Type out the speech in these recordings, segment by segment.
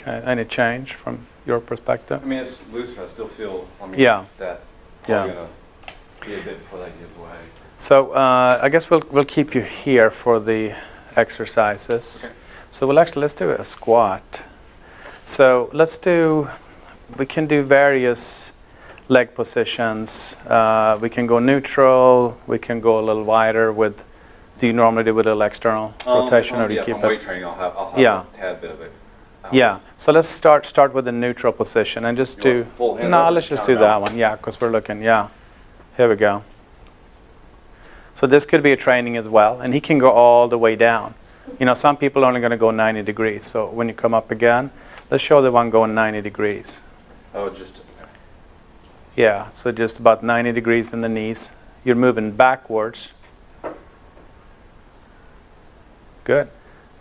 Okay, any change from your perspective? I mean, it's looser. I still feel, Yeah. that's Yeah. probably going to be a bit before that gives way. So I guess we'll keep you here for the exercises. Okay. So let's do a squat. So we can do various leg positions. We can go neutral. We can go a little wider with. Do you normally do with a little external rotation, or do you keep it? Weight training, I'll have a tad bit of it. Yeah. So let's start with the neutral position and just do. Full hands No, over, let's just do that one. Yeah, because we're looking. Yeah. Here we go. So this could be a training as well, and he can go all the way down. You know, some people are only going to go 90 degrees. So when you come up again, let's show the one going 90 degrees. Oh, just okay. Yeah, so just about 90 degrees in the knees. You're moving backwards. Good.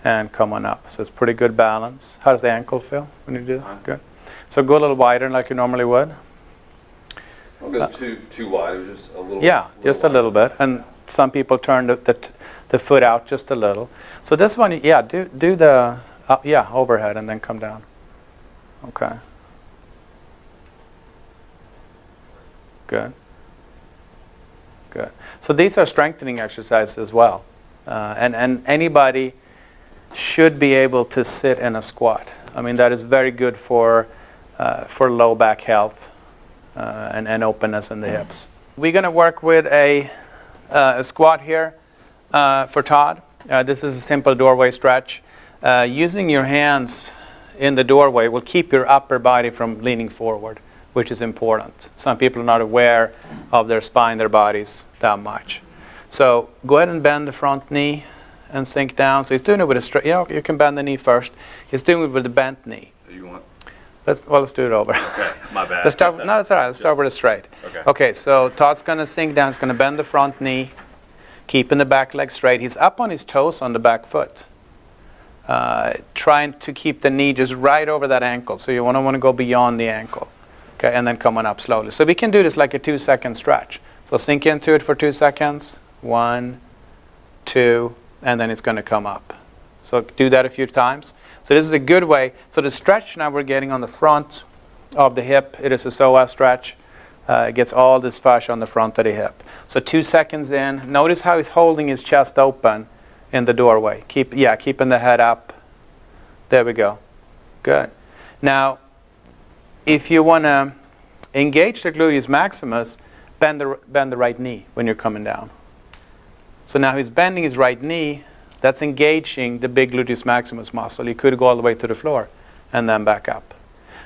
And come on up. So it's pretty good balance. How does the ankle feel when you do that? Good. So go a little wider like you normally would. Don't go too wide. It was just a little. Yeah, just a little bit. And some people turn the foot out just a little. So this one, yeah, do the overhead and then come down. Okay. Good. Good. So these are strengthening exercises as well. And anybody should be able to sit in a squat. I mean, that is very good for low back health and openness in the hips. We're going to work with a squat here for Todd. This is a simple doorway stretch. Using your hands in the doorway will keep your upper body from leaning forward, which is important. Some people are not aware of their spine, their bodies that much. So go ahead and bend the front knee and sink down. So he's doing it with a straight, you can bend the knee first. He's doing it with a bent knee. You want? Let's do it over. Okay, my bad. That's all right. Let's start with a straight. Okay, so Todd's going to sink down. He's going to bend the front knee, keeping the back leg straight. He's up on his toes on the back foot. Trying to keep the knee just right over that ankle. So you don't want to go beyond the ankle. Okay, and then coming up slowly. So we can do this like a 2-second stretch. So sink into it for 2 seconds. 1, 2, and then it's going to come up. So do that a few times. So this is a good way. So the stretch now we're getting on the front of the hip. It is a psoas stretch. It gets all this fascia on the front of the hip. So 2 seconds in. Notice how he's holding his chest open in the doorway. Keeping the head up. There we go. Good. Now, if you want to engage the gluteus maximus, bend the right knee when you're coming down. So now he's bending his right knee. That's engaging the big gluteus maximus muscle. You could go all the way to the floor and then back up.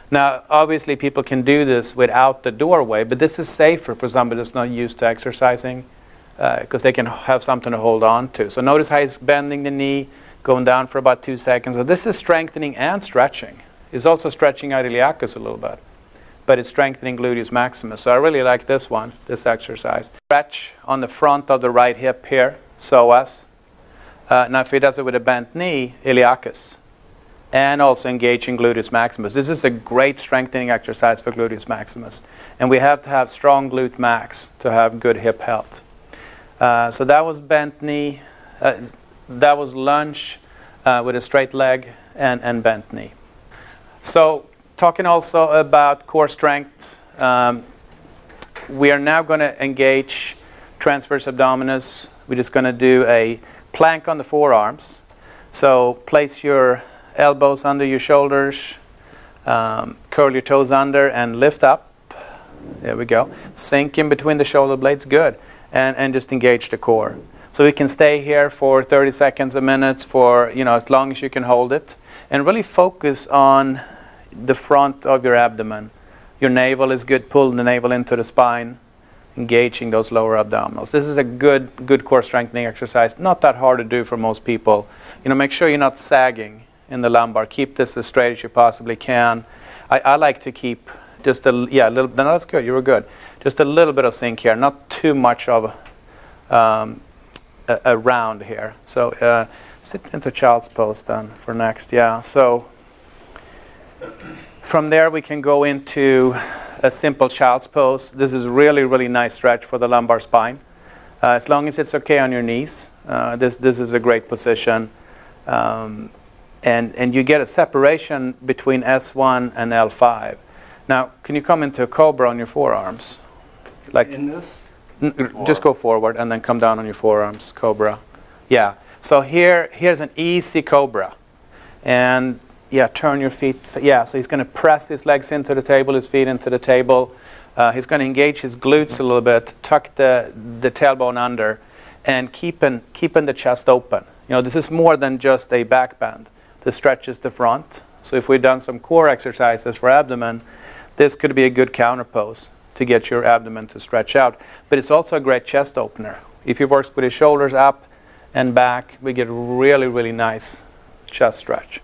Now, obviously, people can do this without the doorway, but this is safer for somebody that's not used to exercising because they can have something to hold on to. So notice how he's bending the knee, going down for about 2 seconds. So this is strengthening and stretching. It's also stretching out iliacus a little bit, but it's strengthening gluteus maximus. So I really like this one, this exercise. Stretch on the front of the right hip here, psoas. Now if he does it with a bent knee, iliacus. And also engaging gluteus maximus. This is a great strengthening exercise for gluteus maximus. And we have to have strong glute max to have good hip health. So that was bent knee. That was lunge with a straight leg and bent knee. So talking also about core strength, we are now going to engage transverse abdominus. We're just going to do a plank on the forearms. So place your elbows under your shoulders, curl your toes under and lift up. There we go. Sink in between the shoulder blades, good. And just engage the core. So we can stay here for 30 seconds, a minute, for as long as you can hold it. And really focus on the front of your abdomen. Your navel is good. Pull the navel into the spine, engaging those lower abdominals. This is a good core strengthening exercise. Not that hard to do for most people. Make sure you're not sagging in the lumbar. Keep this as straight as you possibly can. I like to keep just a little. No, that's good. You were good. Just a little bit of sink here. Not too much of a round here. So sit into child's pose then for next. Yeah. So from there we can go into a simple child's pose. This is really, really nice stretch for the lumbar spine. As long as it's okay on your knees, this is a great position. And you get a separation between S1 and L5. Now, can you come into a cobra on your forearms? Like In this? just go forward and then come down on your forearms, cobra. Yeah. So here's an easy cobra. And yeah, turn your feet. Yeah, so he's going to press his legs into the table, his feet into the table. He's going to engage his glutes a little bit, tuck the tailbone under, and keeping the chest open. You know, this is more than just a back bend. This stretches the front. So if we've done some core exercises for abdomen, this could be a good counter pose to get your abdomen to stretch out. But it's also a great chest opener. If he works with his shoulders up and back, we get really, really nice chest stretch.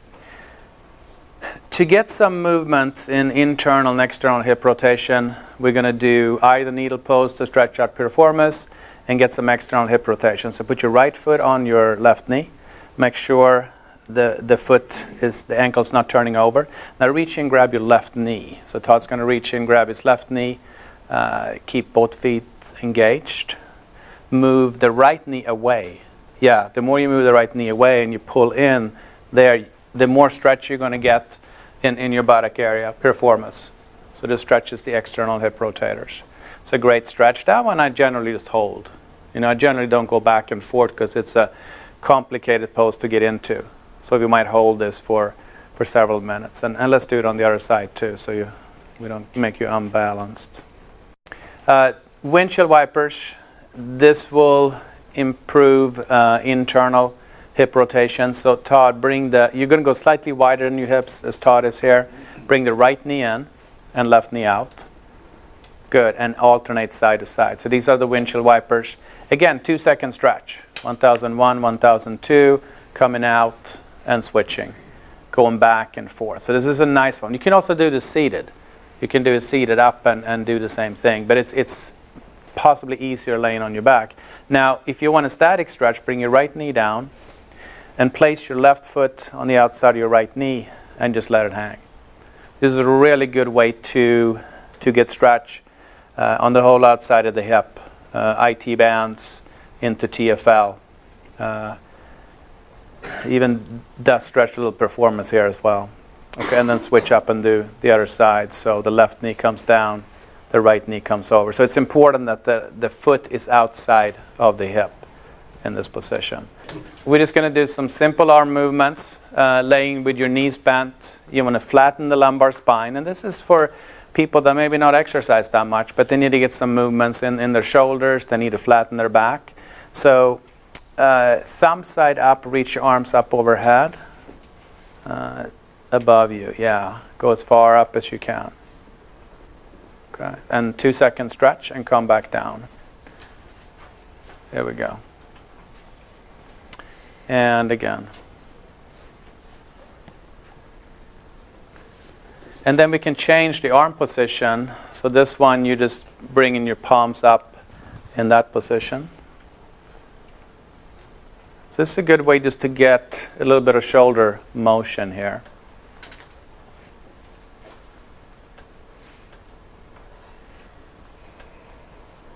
To get some movement in internal and external hip rotation, we're going to do either needle pose to stretch out piriformis and get some external hip rotation. So put your right foot on your left knee. Make sure the ankle's not turning over. Now reach in, grab your left knee. So Todd's going to reach in, grab his left knee. Keep both feet engaged. Move the right knee away. Yeah, the more you move the right knee away and you pull in there, the more stretch you're going to get in your buttock area, piriformis. So this stretches the external hip rotators. It's a great stretch. That one I generally just hold. You know, I generally don't go back and forth because it's a complicated pose to get into. So we might hold this for several minutes. And let's do it on the other side too, so we don't make you unbalanced. Windshield wipers. This will improve internal hip rotation. So Todd, you're going to go slightly wider in your hips as Todd is here. Bring the right knee in and left knee out. Good, and alternate side to side. So these are the windshield wipers. Again, 2-second stretch. 1001, 1002, coming out and switching. Going back and forth. So this is a nice one. You can also do this seated. You can do it seated up and do the same thing. But it's possibly easier laying on your back. Now, if you want a static stretch, bring your right knee down and place your left foot on the outside of your right knee and just let it hang. This is a really good way to get stretch on the whole outside of the hip. IT bands into TFL. Even does stretch a little piriformis here as well. Okay, and then switch up and do the other side. So the left knee comes down, the right knee comes over. So it's important that the foot is outside of the hip in this position. We're just going to do some simple arm movements, laying with your knees bent. You want to flatten the lumbar spine. And this is for people that maybe not exercise that much, but they need to get some movements in their shoulders. They need to flatten their back. So thumb side up, reach your arms up overhead. Above you, yeah. Go as far up as you can. Okay, and 2-second stretch and come back down. There we go. And again. And then we can change the arm position. So this one, you just bring in your palms up in that position. So this is a good way just to get a little bit of shoulder motion here.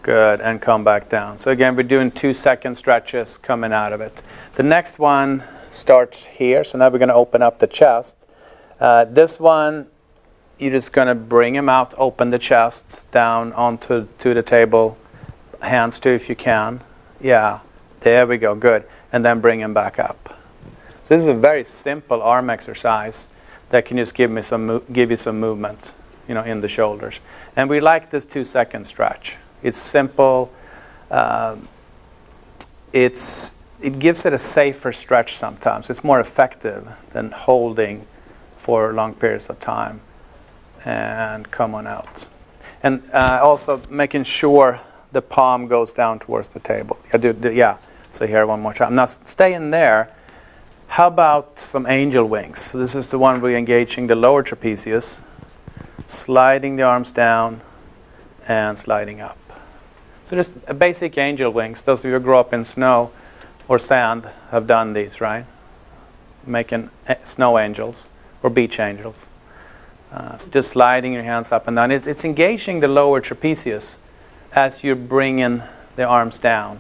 Good, and come back down. So again, we're doing 2-second stretches coming out of it. The next one starts here. So now we're going to open up the chest. This one, you're just going to bring him out, open the chest down onto the table. Hands too if you can. Yeah, there we go, good. And then bring him back up. So this is a very simple arm exercise that can just give you some movement, you know, in the shoulders. And we like this 2-second stretch. It's simple. It gives it a safer stretch sometimes. It's more effective than holding for long periods of time. And come on out. And also making sure the palm goes down towards the table. Yeah. So here one more time. Now stay in there. How about some angel wings? So this is the one we're engaging the lower trapezius. Sliding the arms down and sliding up. So just a basic angel wings. Those of you who grew up in snow or sand have done these, right? Making snow angels or beach angels. So just sliding your hands up and down. It's engaging the lower trapezius as you're bringing the arms down.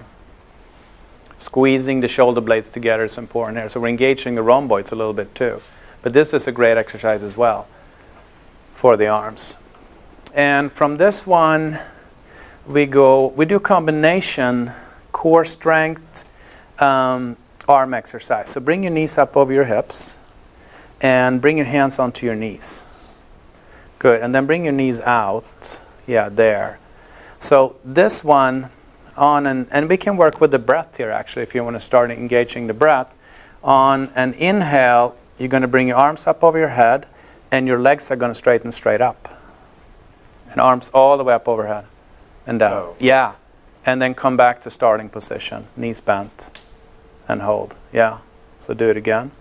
Squeezing the shoulder blades together is important here. So we're engaging the rhomboids a little bit too. But this is a great exercise as well for the arms. And from this one, we do combination core strength arm exercise. So bring your knees up over your hips and bring your hands onto your knees. Good. And then bring your knees out. Yeah, there. So this one on and we can work with the breath here actually if you want to start engaging the breath. On an inhale, you're going to bring your arms up over your head and your legs are going to straighten straight up. And arms all the way up overhead and down. Oh. Yeah. And then come back to starting position. Knees bent and hold. Yeah. So do it again.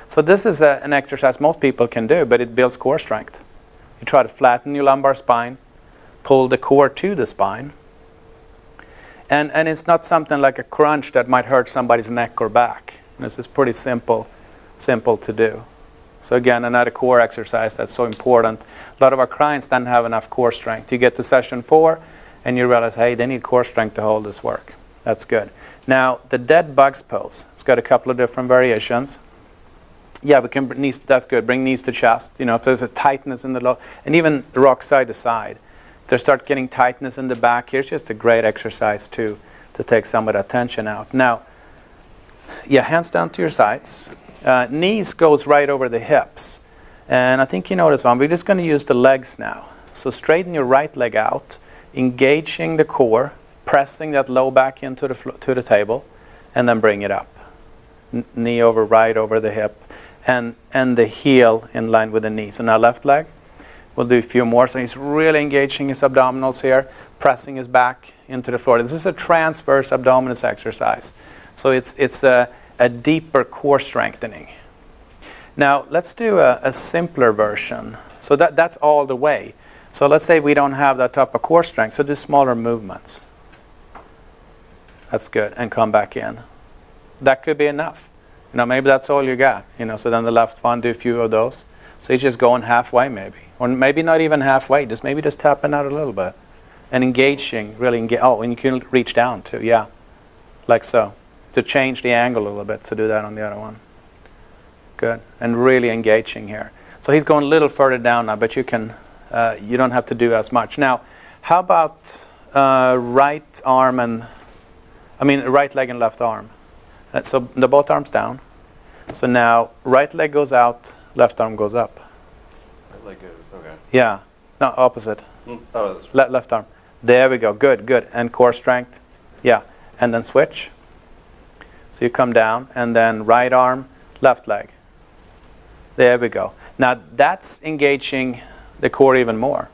So this is an exercise most people can do, but it builds core strength. You try to flatten your lumbar spine, pull the core to the spine. And it's not something like a crunch that might hurt somebody's neck or back. This is pretty simple to do. So again, another core exercise that's so important. A lot of our clients don't have enough core strength. You get to session 4 and you realize, hey, they need core strength to hold this work. That's good. Now, the dead bugs pose. It's got a couple of different variations. Yeah, we can knees. That's good. Bring knees to chest. You know, if there's a tightness in the low, and even rock side to side. If they start getting tightness in the back, here's just a great exercise to take some of that tension out. Now, yeah, hands down to your sides. Knees goes right over the hips, and I think you know this one. We're just going to use the legs now. So straighten your right leg out, engaging the core, pressing that low back into the table, and then bring it up. Knee over, right over the hip. And the heel in line with the knee. So now left leg. We'll do a few more. So he's really engaging his abdominals here, pressing his back into the floor. This is a transverse abdominus exercise. So it's a deeper core strengthening. Now let's do a simpler version. So that's all the way. So let's say we don't have that type of core strength. So do smaller movements. That's good. And come back in. That could be enough. You know, maybe that's all you got. You know, so then the left one, do a few of those. So he's just going halfway maybe. Or maybe not even halfway, just tapping out a little bit. And engaging, really engage. Oh, and you can reach down too, yeah. Like so. To change the angle a little bit, so do that on the other one. Good. And really engaging here. So he's going a little further down now, but you don't have to do as much. Now, how about right leg and left arm? So the both arms down. So now right leg goes out, left arm goes up. Right leg goes, okay. Yeah. No, opposite. Oh, that's Left arm. There we go. Good. And core strength. Yeah. And then switch. So you come down and then right arm, left leg. There we go. Now that's engaging the core even more.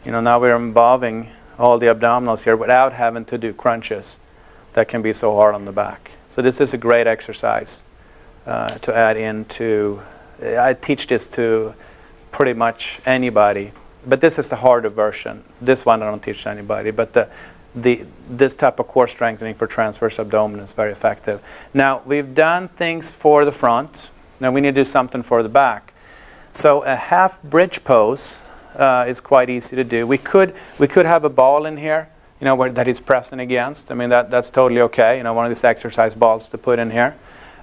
You know, now we're involving all the abdominals here without having to do crunches that can be so hard on the back. So this is a great exercise to add into. I teach this to pretty much anybody, but this is the harder version. This one I don't teach to anybody, but this type of core strengthening for transverse abdomen is very effective. Now we've done things for the front. Now we need to do something for the back. So a half bridge pose is quite easy to do. We could have a ball in here, you know, that he's pressing against. I mean, that's totally okay. You know, one of these exercise balls to put in here.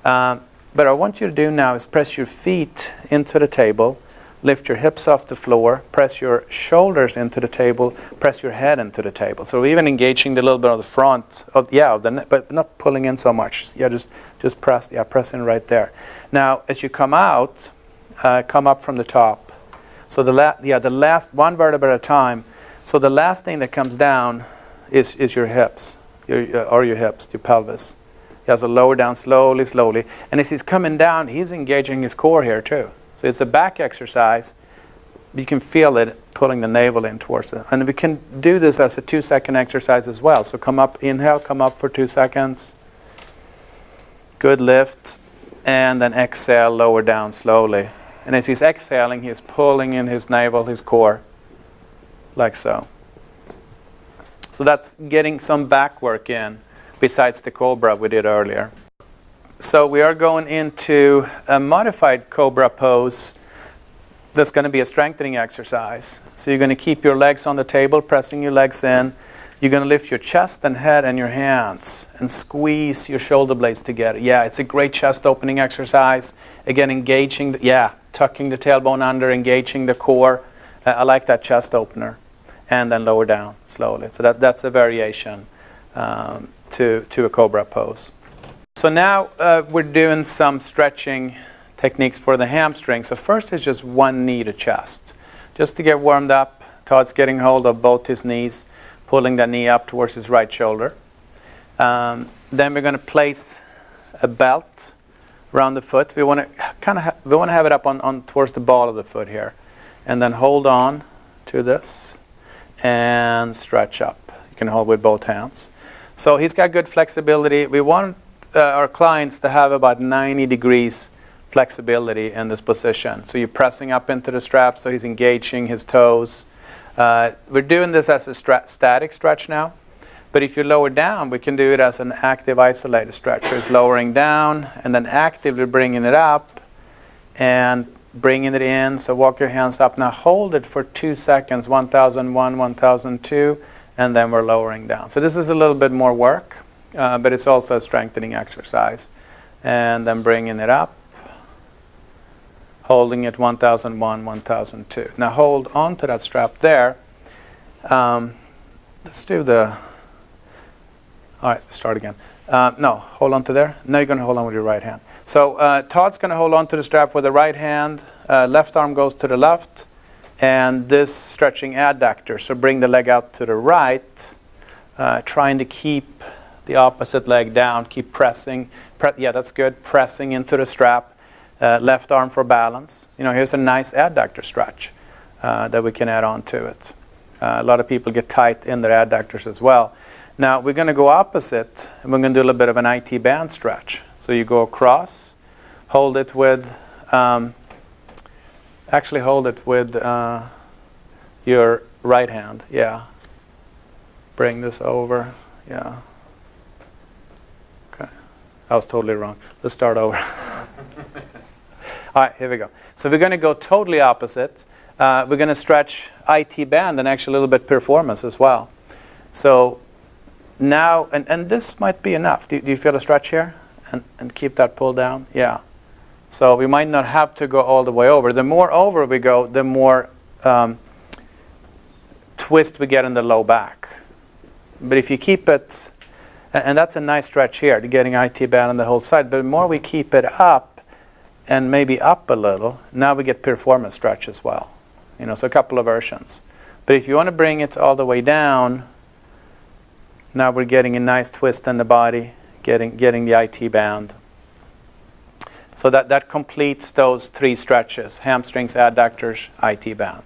But what I want you to do now is press your feet into the table, lift your hips off the floor, press your shoulders into the table, press your head into the table. So we're even engaging the little bit of the front of the neck, but not pulling in so much. Yeah, just press. Yeah, press in right there. Now, as you come out, come up from the top. So the last one vertebra at a time. So the last thing that comes down is your hips, your pelvis. Yeah, so lower down slowly. And as he's coming down, he's engaging his core here too. So it's a back exercise. You can feel it pulling the navel in towards it. And we can do this as a 2-second exercise as well. So come up, inhale, come up for 2 seconds. Good lift. And then exhale, lower down slowly. And as he's exhaling, he's pulling in his navel, his core, like so. So that's getting some back work in, besides the cobra we did earlier. So we are going into a modified cobra pose that's going to be a strengthening exercise. So you're going to keep your legs on the table, pressing your legs in, You're going to lift your chest and head and your hands and squeeze your shoulder blades together. Yeah, it's a great chest opening exercise. Again, engaging, tucking the tailbone under, engaging the core. I like that chest opener. And then lower down slowly. So that's a variation to a cobra pose. So now we're doing some stretching techniques for the hamstring. So first is just one knee to chest. Just to get warmed up, Todd's getting hold of both his knees, pulling that knee up towards his right shoulder. Then we're going to place a belt around the foot. We want to have it up on towards the ball of the foot here. And then hold on to this and stretch up. You can hold with both hands. So he's got good flexibility. We want our clients to have about 90 degrees flexibility in this position. So you're pressing up into the strap, so he's engaging his toes. We're doing this as a static stretch now. But if you lower down, we can do it as an active isolated stretch. So it's lowering down and then actively bringing it up and bringing it in. So walk your hands up. Now hold it for 2 seconds, 1001, 1002, and then we're lowering down. So this is a little bit more work, but it's also a strengthening exercise. And then bringing it up, holding it 1001, 1002. Now hold on to that strap there. Let's do the... All right, start again. No, hold on to there. Now you're going to hold on with your right hand. So Todd's going to hold on to the strap with the right hand. Left arm goes to the left. And this stretching adductor. So bring the leg out to the right. Trying to keep the opposite leg down. Keep pressing. Yeah, that's good. Pressing into the strap. Left arm for balance. Here's a nice adductor stretch that we can add on to it. A lot of people get tight in their adductors as well. Now we're going to go opposite, and we're going to do a little bit of an IT band stretch. So you go across, hold it with, your right hand. Yeah. Bring this over. Yeah. Okay. I was totally wrong. Let's start over. All right, here we go. So we're going to go totally opposite. We're going to stretch IT band and actually a little bit piriformis as well. So now, and this might be enough. Do you feel a stretch here? And keep that pull down? Yeah. So we might not have to go all the way over. The more over we go, the more twist we get in the low back. But if you keep it, and that's a nice stretch here, to getting IT band on the whole side, but the more we keep it up, and maybe up a little, now we get piriformis stretch as well. So a couple of versions. But if you want to bring it all the way down, now we're getting a nice twist in the body, getting the IT band. So that completes those 3 stretches: hamstrings, adductors, IT band.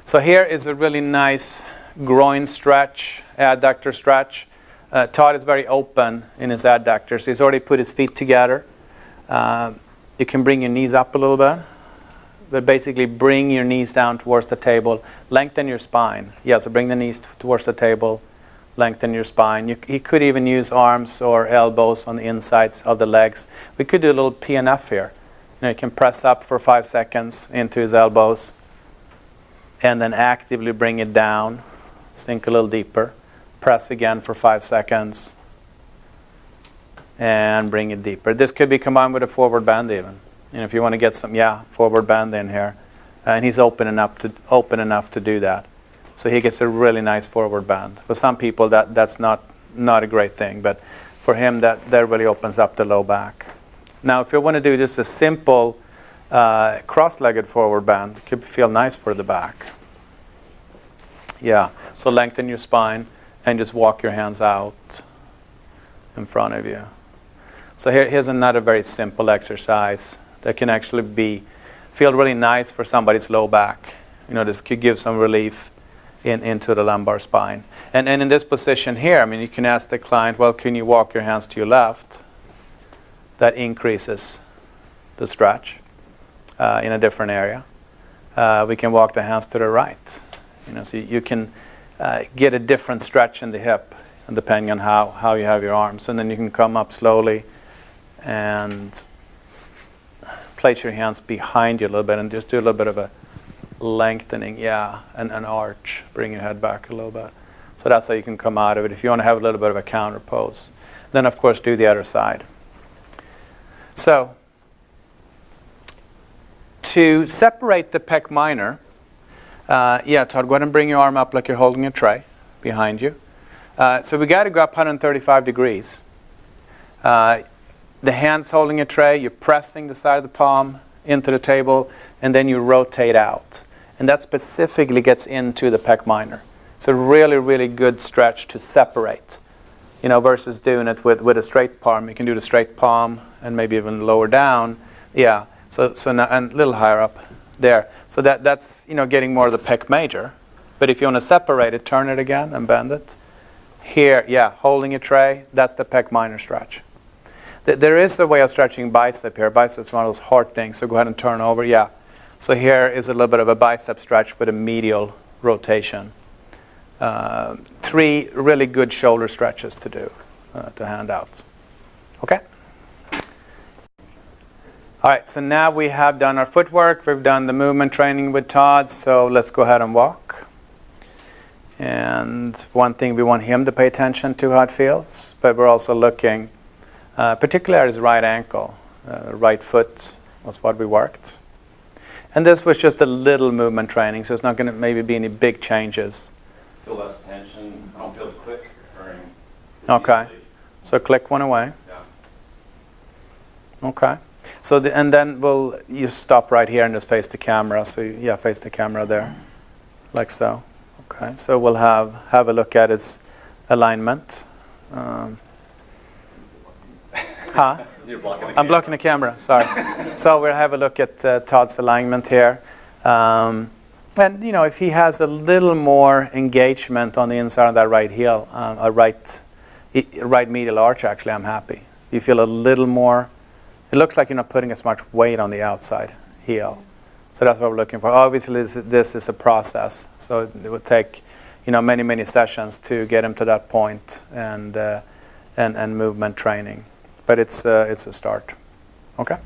So here is a really nice groin stretch, adductor stretch. Todd is very open in his adductors. He's already put his feet together. You can bring your knees up a little bit, but basically bring your knees down towards the table. Lengthen your spine. Yeah, so bring the knees towards the table. Lengthen your spine. You could even use arms or elbows on the insides of the legs. We could do a little PNF here. You can press up for 5 seconds into his elbows and then actively bring it down. Sink a little deeper. Press again for 5 seconds and bring it deeper. This could be combined with a forward bend even. If you want to get some, forward bend in here. And he's open enough to do that. So he gets a really nice forward bend. For some people, that's not a great thing, but for him, that really opens up the low back. Now, if you want to do just a simple cross-legged forward bend, it could feel nice for the back. Yeah, so lengthen your spine and just walk your hands out in front of you. So here's another very simple exercise that can actually feel really nice for somebody's low back. This could give some relief into the lumbar spine. And in this position here, you can ask the client, well, can you walk your hands to your left? That increases the stretch in a different area. We can walk the hands to the right. So you can get a different stretch in the hip, and depending on how you have your arms. And then you can come up slowly and place your hands behind you a little bit and just do a little bit of a lengthening, and an arch. Bring your head back a little bit. So that's how you can come out of it if you want to have a little bit of a counter pose. Then, of course, do the other side. So, to separate the pec minor, yeah, Todd, go ahead and bring your arm up like you're holding a tray behind you. So we got to go up 135 degrees. The hand's holding a tray, you're pressing the side of the palm into the table, and then you rotate out. And that specifically gets into the pec minor. It's a really, really good stretch to separate, you know, versus doing it with a straight palm. You can do the straight palm and maybe even lower down. Yeah, so now, and a little higher up there. So that's, you know, getting more of the pec major. But if you want to separate it, turn it again and bend it. Here, yeah, holding a tray, that's the pec minor stretch. There is a way of stretching bicep here. Bicep is one of those hard things, so go ahead and turn over, yeah. So here is a little bit of a bicep stretch with a medial rotation. 3 really good shoulder stretches to do, to hand out. Okay? All right, so now we have done our footwork. We've done the movement training with Todd, so let's go ahead and walk. And one thing we want him to pay attention to how it feels, but we're also looking particularly at his right ankle. Right foot was what we worked. And this was just a little movement training, so it's not going to maybe be any big changes. Feel less tension. I don't feel the click occurring. Okay. So click one away. Yeah. Okay. So and then you stop right here and just face the camera. So yeah, face the camera there, like so. Okay. So we'll have a look at his alignment. You're blocking the I'm blocking the camera. Sorry. So we'll have a look at Todd's alignment here. And, you know, if he has a little more engagement on the inside of that right heel, a right medial arch, actually, I'm happy. You feel a little more. It looks like you're not putting as much weight on the outside heel. So that's what we're looking for. Obviously, this is a process. So it would take, you know, many, many sessions to get him to that point and movement training. But it's a start. Okay?